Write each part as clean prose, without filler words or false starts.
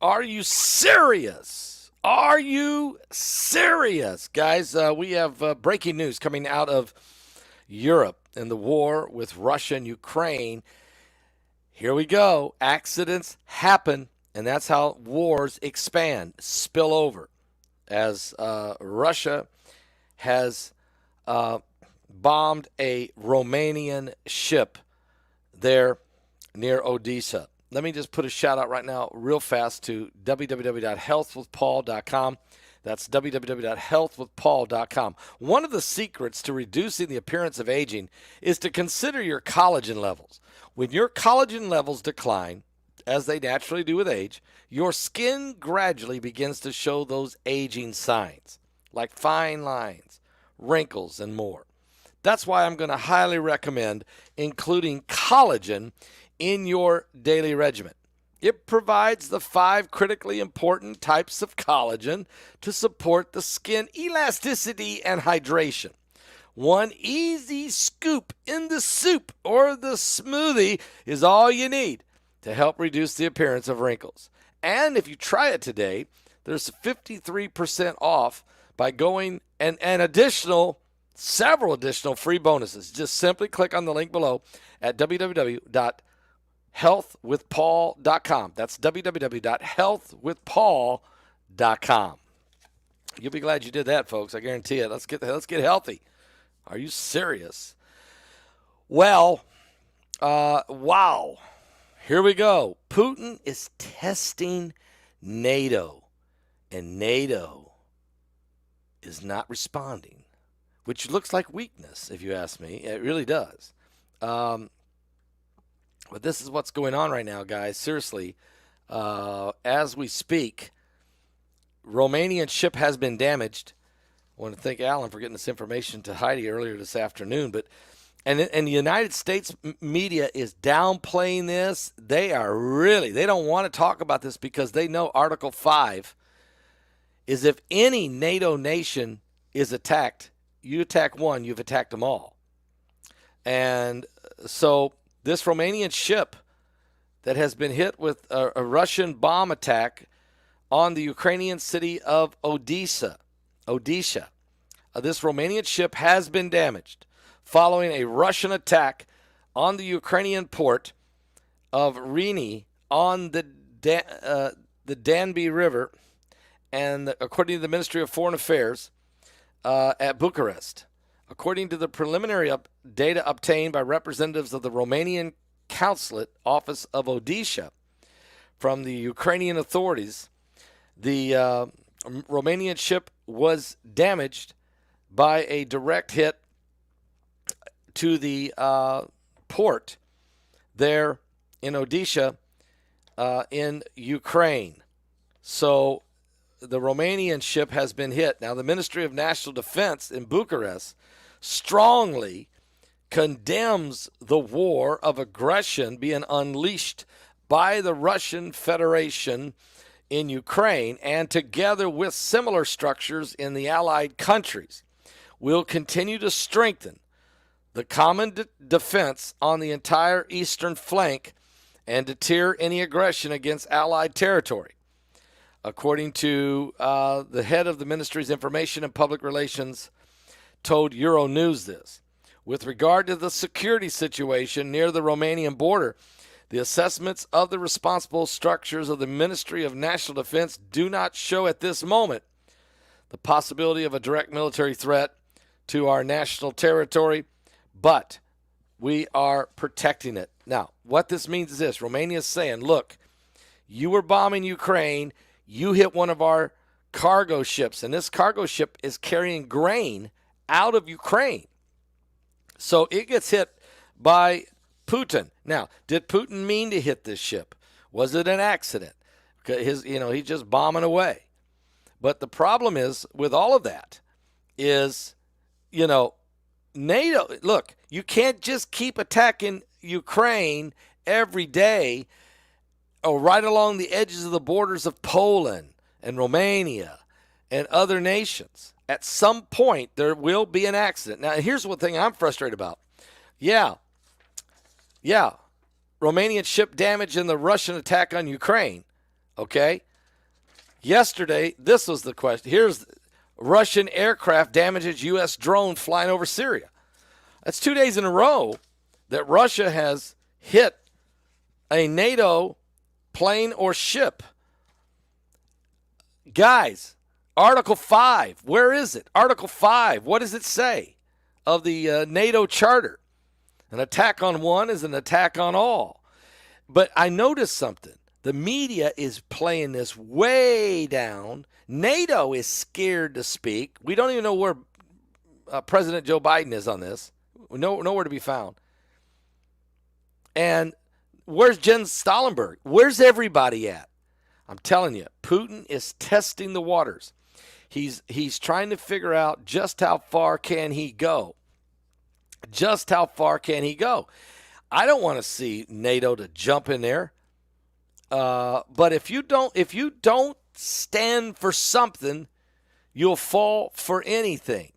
Are you serious? Are you serious? Guys, we have breaking news coming out of Europe and the war with Russia and Ukraine. Here we go. Accidents happen, and that's how wars expand, spill over. As Russia has bombed a Romanian ship there near Odessa. Let me just put a shout out right now real fast to www.healthwithpaul.com. That's www.healthwithpaul.com. One of the secrets to reducing the appearance of aging is to consider your collagen levels. When your collagen levels decline, as they naturally do with age, your skin gradually begins to show those aging signs, like fine lines, wrinkles, and more. That's why I'm going to highly recommend including collagen in your daily regimen. It provides the 5 critically important types of collagen to support the skin elasticity and hydration. One easy scoop in the soup or the smoothie is all you need to help reduce the appearance of wrinkles. And if you try it today, there's 53% off by going and several additional free bonuses. Just simply click on the link below at www.healthwithpaul.com. That's www.healthwithpaul.com. You'll be glad you did that, folks. I guarantee it. Let's get healthy. Are you serious? Well, wow. Here we go. Putin is testing NATO, and NATO is not responding, which looks like weakness, if you ask me. It really does. But this is what's going on right now, guys. Seriously, as we speak, Romanian ship has been damaged. I want to thank Alan for getting this information to Heidi earlier this afternoon. But and the United States media is downplaying this. They don't want to talk about this because they know Article 5 is if any NATO nation is attacked, you attack one, you've attacked them all. And so this Romanian ship that has been hit with a Russian bomb attack on the Ukrainian city of Odessa. This Romanian ship has been damaged following a Russian attack on the Ukrainian port of Rini on the Danube River, and according to the Ministry of Foreign Affairs at Bucharest. According to the preliminary data obtained by representatives of the Romanian Consulate Office of Odessa from the Ukrainian authorities, the Romanian ship was damaged by a direct hit to the port there in Odessa in Ukraine. So the Romanian ship has been hit. Now, the Ministry of National Defense in Bucharest strongly condemns the war of aggression being unleashed by the Russian Federation in Ukraine, and together with similar structures in the allied countries, will continue to strengthen the common defense on the entire eastern flank and deter any aggression against allied territory. According to the head of the ministry's information and public relations, told Euronews this. With regard to the security situation near the Romanian border, the assessments of the responsible structures of the Ministry of National Defense do not show at this moment the possibility of a direct military threat to our national territory, but we are protecting it. Now, what this means is this. Romania is saying, look, you were bombing Ukraine, you hit one of our cargo ships, and this cargo ship is carrying grain out of Ukraine. So it gets hit by Putin. Now, did Putin mean to hit this ship? Was it an accident? He's just bombing away. But the problem is with all of that is, NATO, look, you can't just keep attacking Ukraine every day or right along the edges of the borders of Poland and Romania and other nations. At some point, there will be an accident. Now, here's one thing I'm frustrated about. Yeah, Romanian ship damage in the Russian attack on Ukraine, okay? Yesterday, this was the question. Here's Russian aircraft damages U.S. drone flying over Syria. That's 2 days in a row that Russia has hit a NATO plane or ship. Guys, Article 5, where is it? Article 5, what does it say of the NATO Charter? An attack on one is an attack on all. But I noticed something. The media is playing this way down. NATO is scared to speak. We don't even know where President Joe Biden is on this. Nowhere to be found. And where's Jens Stoltenberg? Where's everybody at? I'm telling you, Putin is testing the waters. He's trying to figure out just how far can he go. Just how far can he go? I don't want to see NATO to jump in there. But if you don't stand for something, you'll fall for anything.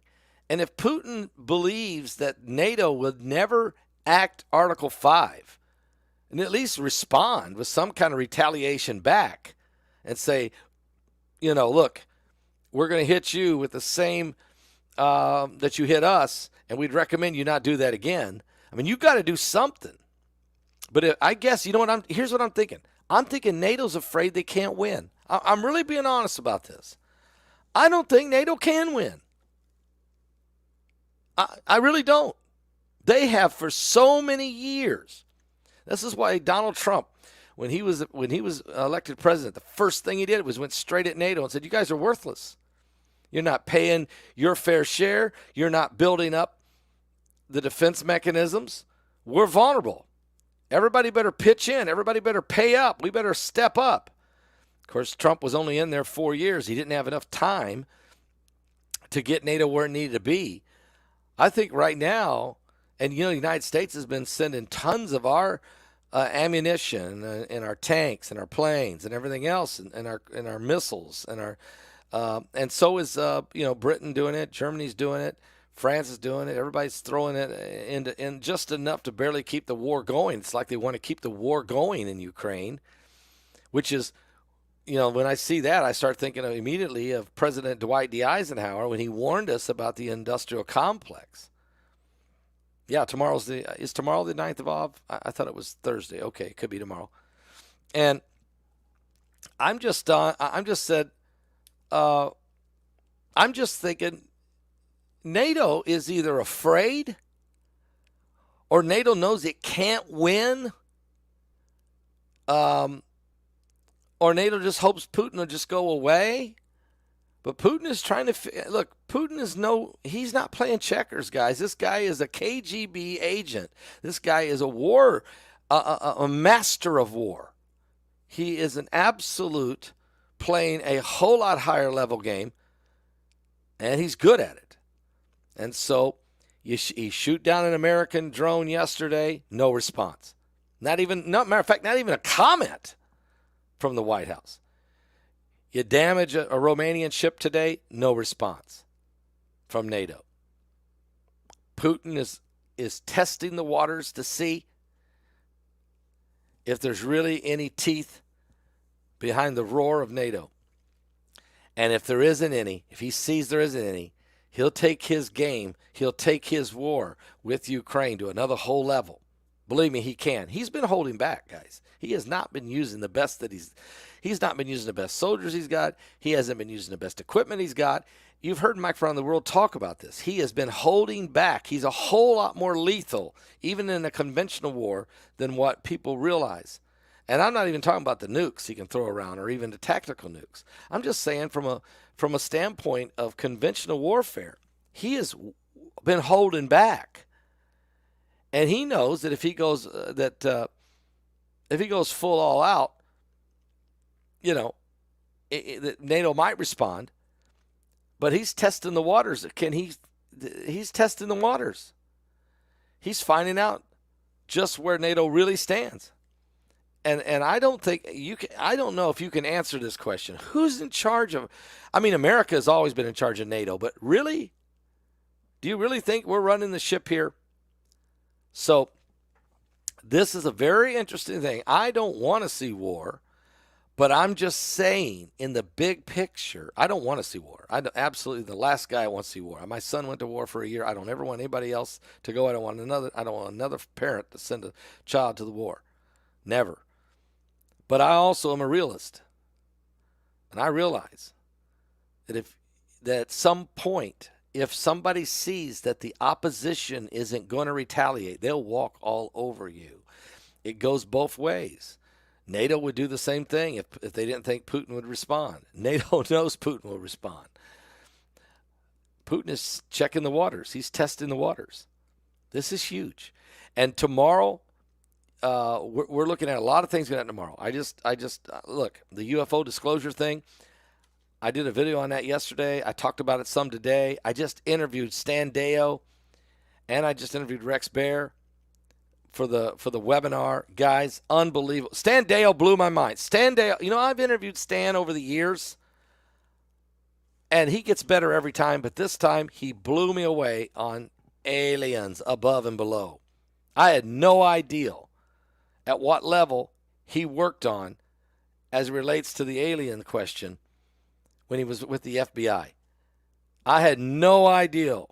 And if Putin believes that NATO would never act Article 5 and at least respond with some kind of retaliation back and say, look, we're going to hit you with the same that you hit us, and we'd recommend you not do that again. I mean, you've got to do something. But I guess, here's what I'm thinking. I'm thinking NATO's afraid they can't win. I'm really being honest about this. I don't think NATO can win. I really don't. They have for so many years. This is why Donald Trump, when he was elected president, the first thing he did was went straight at NATO and said, you guys are worthless. You're not paying your fair share. You're not building up the defense mechanisms. We're vulnerable. Everybody better pitch in. Everybody better pay up. We better step up. Of course, Trump was only in there 4 years. He didn't have enough time to get NATO where it needed to be. I think right now, and the United States has been sending tons of our ammunition and our tanks and our planes and everything else and our missiles and so is Britain doing it, Germany's doing it, France is doing it. Everybody's throwing it in just enough to barely keep the war going. It's like they want to keep the war going in Ukraine, which is, when I see that, I start thinking immediately of President Dwight D. Eisenhower when he warned us about the industrial complex. Yeah, is tomorrow the 9th of Av? I thought it was Thursday. Okay, it could be tomorrow. And I'm just thinking NATO is either afraid or NATO knows it can't win, or NATO just hopes Putin will just go away. But Putin is trying to look. Putin is he's not playing checkers, guys. This guy is a KGB agent. This guy is a master of war. He is an absolute playing a whole lot higher level game, and he's good at it. And so he shoot down an American drone yesterday, no response. Matter of fact, not even a comment from the White House. You damage a Romanian ship today, no response from NATO. Putin is testing the waters to see if there's really any teeth behind the roar of NATO. And if there isn't any, if he sees there isn't any, he'll take his game, he'll take his war with Ukraine to another whole level. Believe me, he can. He's been holding back, guys. He has not been using the best he's not been using the best soldiers he's got. He hasn't been using the best equipment he's got. You've heard Mike from around the world talk about this. He has been holding back. He's a whole lot more lethal, even in a conventional war, than what people realize. And I'm not even talking about the nukes he can throw around or even the tactical nukes. I'm just saying from a standpoint of conventional warfare, he has been holding back. And he knows that if he goes full all out, NATO might respond. But he's testing the waters. He's testing the waters. He's finding out just where NATO really stands. And I don't think I don't know if you can answer this question. Who's in charge of? I mean, America has always been in charge of NATO, but really, do you really think we're running the ship here? So this is a very interesting thing. I don't want to see war, But I'm just saying, in the big picture, I don't want to see war. Absolutely the last guy I want to see war. My son went to war for a year. I don't ever want anybody else to go. I don't want another parent to send a child to the war. Never. But I also am a realist. And I realize that at some point, if somebody sees that the opposition isn't going to retaliate, they'll walk all over you. It goes both ways. NATO would do the same thing if they didn't think Putin would respond. NATO knows Putin will respond. Putin is checking the waters. He's testing the waters. This is huge. And tomorrow, we're looking at a lot of things going on tomorrow. I just look, the UFO disclosure thing, I did a video on that yesterday. I talked about it some today. I just interviewed Stan Deyo, and I just interviewed Rex Bear for the webinar. Guys, unbelievable. Stan Deyo blew my mind. Stan Deyo, I've interviewed Stan over the years, and he gets better every time, but this time he blew me away on aliens above and below. I had no idea at what level he worked on as it relates to the alien question when he was with the FBI. I had no idea.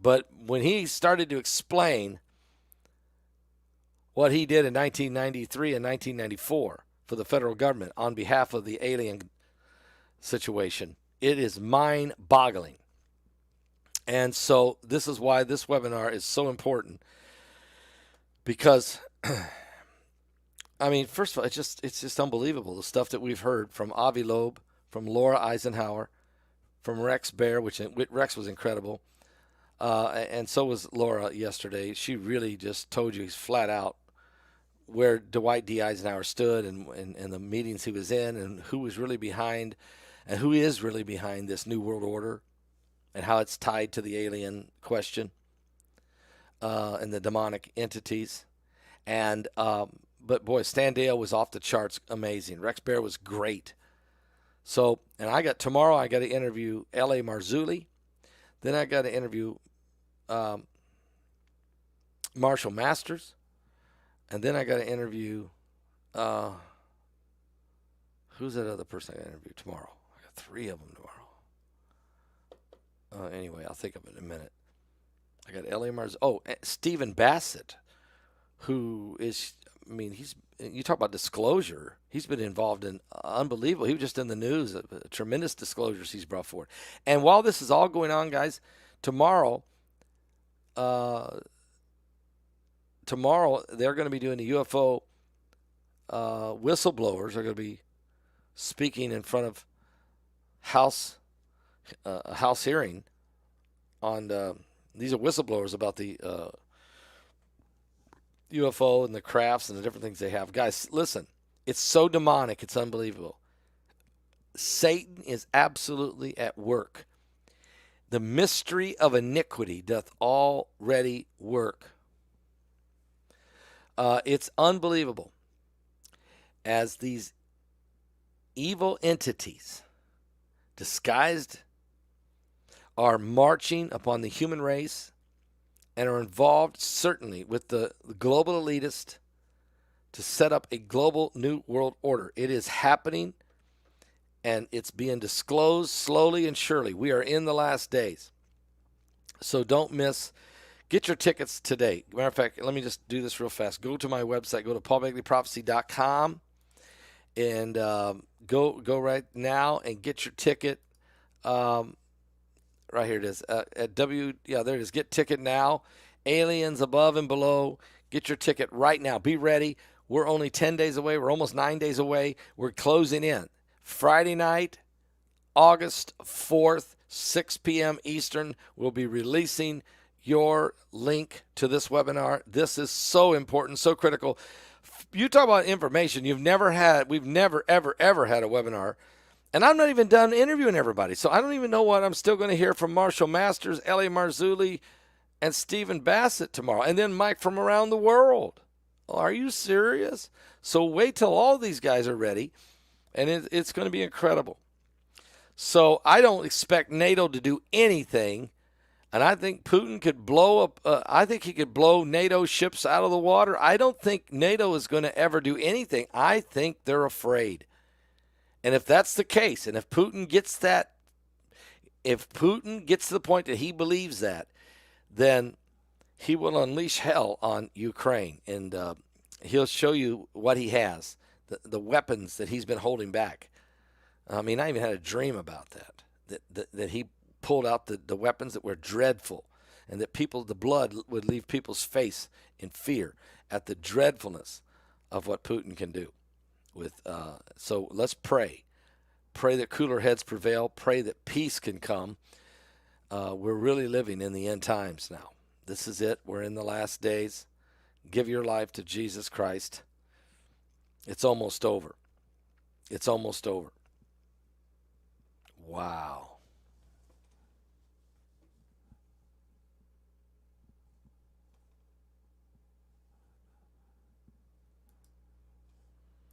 But when he started to explain what he did in 1993 and 1994 for the federal government on behalf of the alien situation, it is mind-boggling. And so this is why this webinar is so important. Because first of all, it's just unbelievable, the stuff that we've heard from Avi Loeb, from Laura Eisenhower, from Rex Bear, which Rex was incredible, and so was Laura yesterday. She really just told you flat out where Dwight D. Eisenhower stood and the meetings he was in and who was really behind and who is really behind this New World Order and how it's tied to the alien question and the demonic entities. And but boy, Stan Deyo was off the charts, amazing. Rex Bear was great. So, and tomorrow I got to interview L.A. Marzulli. Then I got to interview Marshall Masters. And then I got to interview, who's that other person I got to interview tomorrow? I got 3 of them tomorrow. Anyway, I'll think of it in a minute. I got L.A. Marzulli. Oh, Stephen Bassett, who is, you talk about disclosure. He's been involved in unbelievable. He was just in the news, tremendous disclosures he's brought forward. And while this is all going on, guys, tomorrow they're going to be doing the UFO whistleblowers are going to be speaking in front of a House hearing on these are whistleblowers about the UFO and the crafts and the different things they have. Guys, listen, it's so demonic, it's unbelievable. Satan is absolutely at work. The mystery of iniquity doth already work. It's unbelievable as these evil entities, disguised, are marching upon the human race and are involved certainly with the global elitist to set up a global new world order. It is happening, and it's being disclosed slowly and surely. We are in the last days. So don't miss. Get your tickets today. Matter of fact, let me just do this real fast. Go to my website. Go to paulbegleyprophecy.com and go right now and get your ticket. Right here it is. There it is. Get ticket now. Aliens above and below. Get your ticket right now. Be ready. We're only 10 days away. We're almost 9 days away. We're closing in. Friday night, August 4th, 6 p.m. Eastern, we'll be releasing your link to this webinar. This is so important, so critical. You talk about information we've never, ever, ever had a webinar. And I'm not even done interviewing everybody. So I don't even know what I'm still going to hear from Marshall Masters, L.A. Marzulli, and Stephen Bassett tomorrow. And then Mike from around the world. Are you serious? So wait till all these guys are ready. And it's going to be incredible. So I don't expect NATO to do anything. And I think Putin could blow up. I think he could blow NATO ships out of the water. I don't think NATO is going to ever do anything. I think they're afraid. And if that's the case, and if Putin gets to the point that he believes that, then he will unleash hell on Ukraine, and he'll show you what he has, the weapons that he's been holding back. I mean, I even had a dream about that he pulled out the weapons that were dreadful, and that the blood would leave people's face in fear at the dreadfulness of what Putin can do. So let's pray. Pray that cooler heads prevail. Pray that peace can come. We're really living in the end times now. This is it. We're in the last days. Give your life to Jesus Christ. It's almost over. It's almost over. Wow.